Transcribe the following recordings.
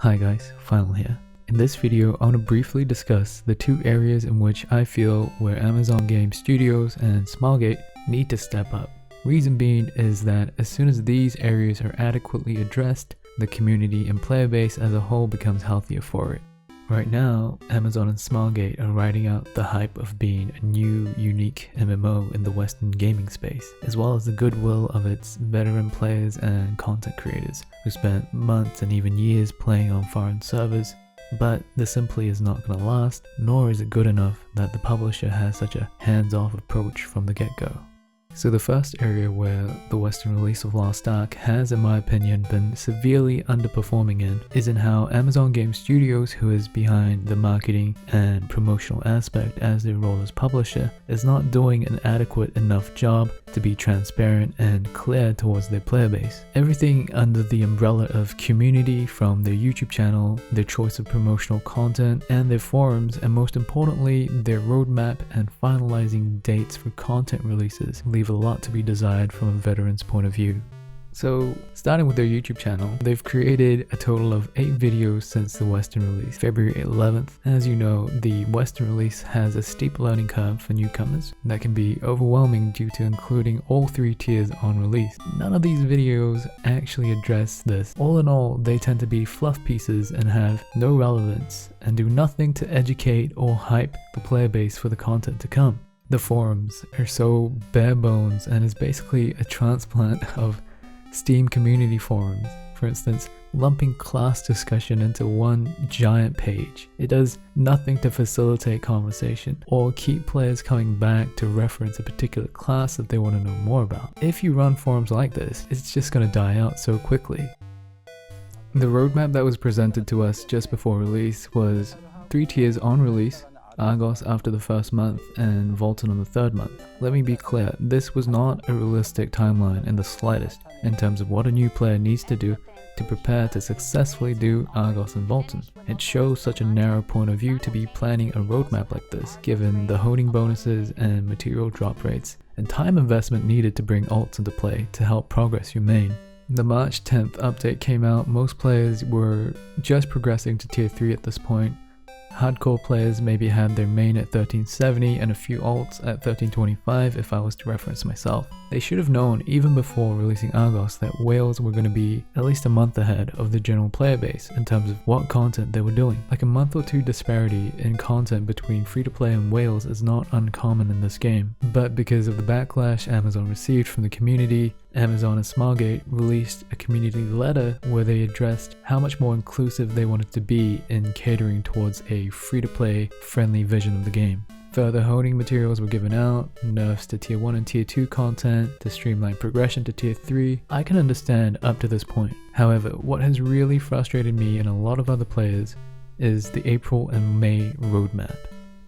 Hi guys, Final here. In this video, I want to briefly discuss the two areas in which I feel where Amazon Game Studios and Smilegate need to step up. Reason being is that as soon as these areas are adequately addressed, the community and player base as a whole becomes healthier for it. Right now, Amazon and Smilegate are riding out the hype of being a new, unique MMO in the Western gaming space, as well as the goodwill of its veteran players and content creators who spent months and even years playing on foreign servers. But this simply is not going to last, nor is it good enough that the publisher has such a hands-off approach from the get-go. So the first area where the Western release of Lost Ark has, in my opinion, been severely underperforming in is in how Amazon Game Studios, who is behind the marketing and promotional aspect as their role as publisher, is not doing an adequate enough job to be transparent and clear towards their player base. Everything under the umbrella of community, from their YouTube channel, their choice of promotional content, and their forums, and most importantly, their roadmap and finalizing dates for content releases, leave a lot to be desired from a veteran's point of view. So, starting with their YouTube channel, they've created a total of 8 videos since the Western release, February 11th. As you know, the Western release has a steep learning curve for newcomers that can be overwhelming due to including all 3 tiers on release. None of these videos actually address this. All in all, they tend to be fluff pieces and have no relevance and do nothing to educate or hype the player base for the content to come. The forums are so bare bones and is basically a transplant of Steam community forums. For instance, lumping class discussion into one giant page. It does nothing to facilitate conversation or keep players coming back to reference a particular class that they want to know more about. If you run forums like this, it's just going to die out so quickly. The roadmap that was presented to us just before release was 3 tiers on release, Argos after the first month, and Valtan on the 3rd month. Let me be clear, this was not a realistic timeline in the slightest in terms of what a new player needs to do to prepare to successfully do Argos and Valtan. It shows such a narrow point of view to be planning a roadmap like this, given the honing bonuses and material drop rates, and time investment needed to bring alts into play to help progress your main. The March 10th update came out. Most players were just progressing to tier 3 at this point. Hardcore players maybe had their main at 1370 and a few alts at 1325 if I was to reference myself. They should have known even before releasing Argos that Wales were going to be at least a month ahead of the general player base in terms of what content they were doing. Like a month or 2 disparity in content between free-to-play and Wales is not uncommon in this game. But because of the backlash Amazon received from the community, Amazon and Smilegate released a community letter where they addressed how much more inclusive they wanted to be in catering towards a free-to-play friendly vision of the game. Further honing materials were given out, nerfs to tier 1 and tier 2 content to streamline progression to tier 3. I can understand up to this point. However, what has really frustrated me and a lot of other players is the April and May roadmap.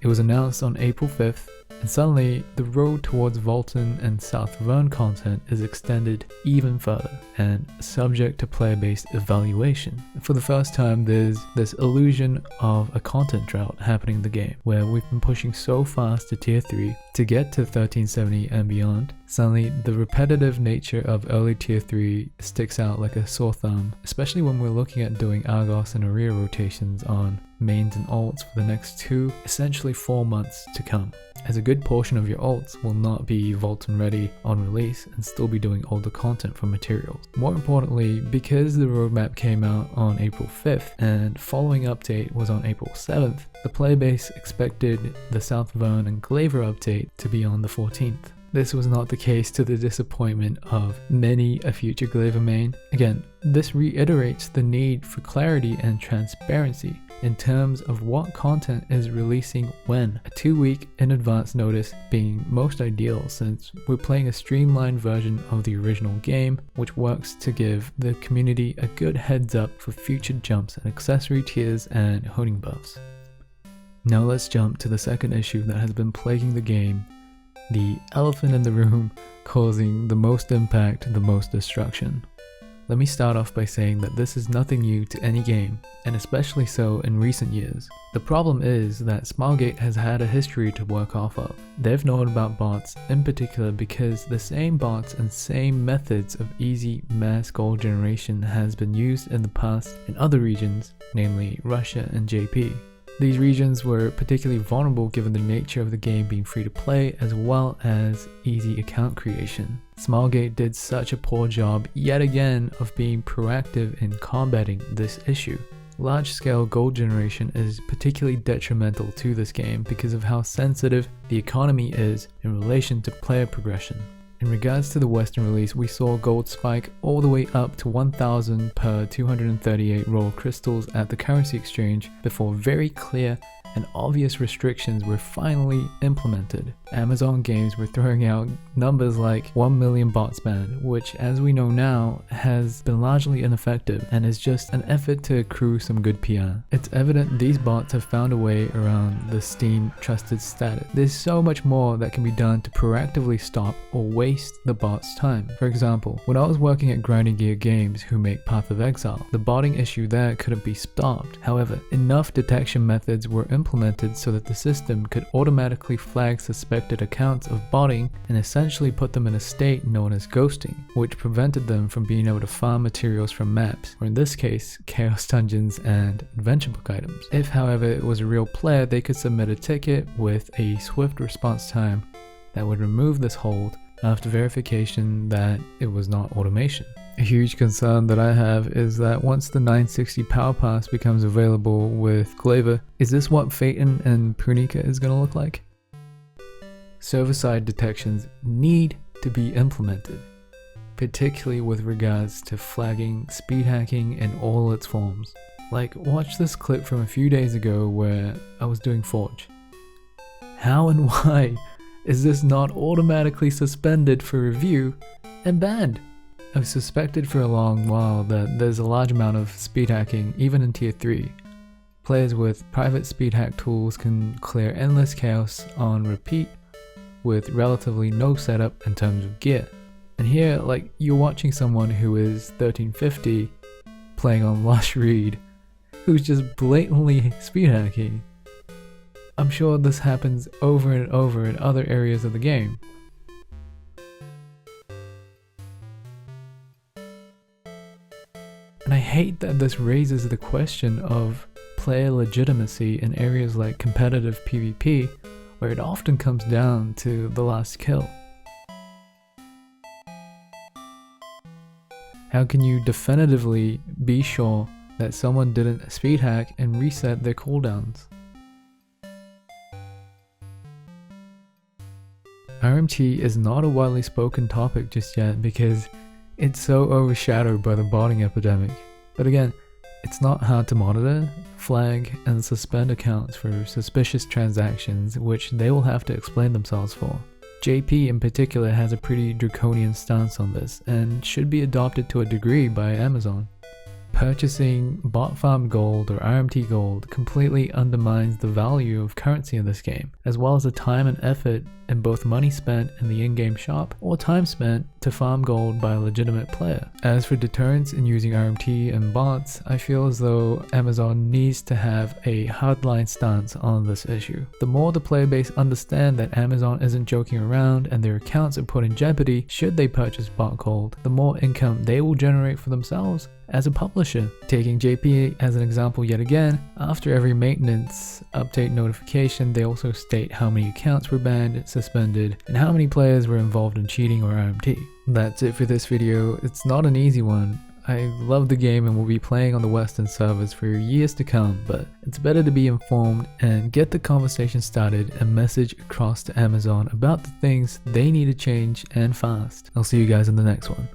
It was announced on April 5th, and suddenly the road towards Valtan and South Vern content is extended even further and subject to player-based evaluation. For the first time, there's this illusion of a content drought happening in the game, where we've been pushing so fast to tier 3 to get to 1370 and beyond. Suddenly, the repetitive nature of early tier 3 sticks out like a sore thumb, especially when we're looking at doing Argos and Aria rotations on mains and alts for the next 2, essentially 4 months to come, as a good portion of your alts will not be Valtan ready on release and still be doing older content from materials. More importantly, because the roadmap came out on April 5th and following update was on April 7th, the player base expected the South Vern and Glaver update to be on the 14th. This was not the case, to the disappointment of many a future Glaver main. Again, this reiterates the need for clarity and transparency in terms of what content is releasing when, a 2-week in advance notice being most ideal since we're playing a streamlined version of the original game, which works to give the community a good heads up for future jumps and accessory tiers and honing buffs. Now let's jump to the second issue that has been plaguing the game, the elephant in the room causing the most impact, the most destruction. Let me start off by saying that this is nothing new to any game, and especially so in recent years. The problem is that Smilegate has had a history to work off of. They've known about bots in particular because the same bots and same methods of easy mass gold generation has been used in the past in other regions, namely Russia and JP. These regions were particularly vulnerable given the nature of the game being free to play as well as easy account creation. Smilegate did such a poor job yet again of being proactive in combating this issue. Large-scale gold generation is particularly detrimental to this game because of how sensitive the economy is in relation to player progression. In regards to the Western release, we saw gold spike all the way up to 1000 per 238 raw crystals at the currency exchange before very clear and obvious restrictions were finally implemented. Amazon games were throwing out numbers like 1 million bots banned, which as we know now has been largely ineffective and is just an effort to accrue some good PR. It's evident these bots have found a way around the Steam trusted status. There's so much more that can be done to proactively stop or waste the bots' time. For example, when I was working at Grinding Gear Games, who make Path of Exile, the botting issue there couldn't be stopped. However, enough detection methods were implemented so that the system could automatically flag suspected accounts of botting and essentially put them in a state known as ghosting, which prevented them from being able to farm materials from maps, or in this case, chaos dungeons and adventure book items. If, however, it was a real player, they could submit a ticket with a swift response time that would remove this hold after verification that it was not automation. A huge concern that I have is that once the 960 Power Pass becomes available with Glaver, is this what Phaeton and Prunica is going to look like? Server-side detections need to be implemented, particularly with regards to flagging speed hacking in all its forms. Like, watch this clip from a few days ago where I was doing Forge. How and why is this not automatically suspended for review and banned? I've suspected for a long while that there's a large amount of speed hacking even in tier 3. Players with private speed hack tools can clear endless chaos on repeat with relatively no setup in terms of gear. And here, like, you're watching someone who is 1350 playing on Lush Reed who's just blatantly speed hacking. I'm sure this happens over and over in other areas of the game. And I hate that this raises the question of player legitimacy in areas like competitive PvP, where it often comes down to the last kill. How can you definitively be sure that someone didn't speed hack and reset their cooldowns? RMT is not a widely spoken topic just yet because it's so overshadowed by the botting epidemic. But again, it's not hard to monitor, flag, and suspend accounts for suspicious transactions, which they will have to explain themselves for. JP in particular has a pretty draconian stance on this, and should be adopted to a degree by Amazon. Purchasing bot farm gold or RMT gold completely undermines the value of currency in this game, as well as the time and effort and both money spent in the in-game shop or time spent to farm gold by a legitimate player. As for deterrence in using RMT and bots, I feel as though Amazon needs to have a hardline stance on this issue. The more the player base understand that Amazon isn't joking around and their accounts are put in jeopardy should they purchase bot gold, the more income they will generate for themselves as a publisher. Taking JP as an example yet again, after every maintenance update notification, they also state how many accounts were banned, suspended, and how many players were involved in cheating or RMT. That's it for this video. It's not an easy one. I love the game and will be playing on the Western servers for years to come, but it's better to be informed and get the conversation started and message across to Amazon about the things they need to change and fast. I'll see you guys in the next one.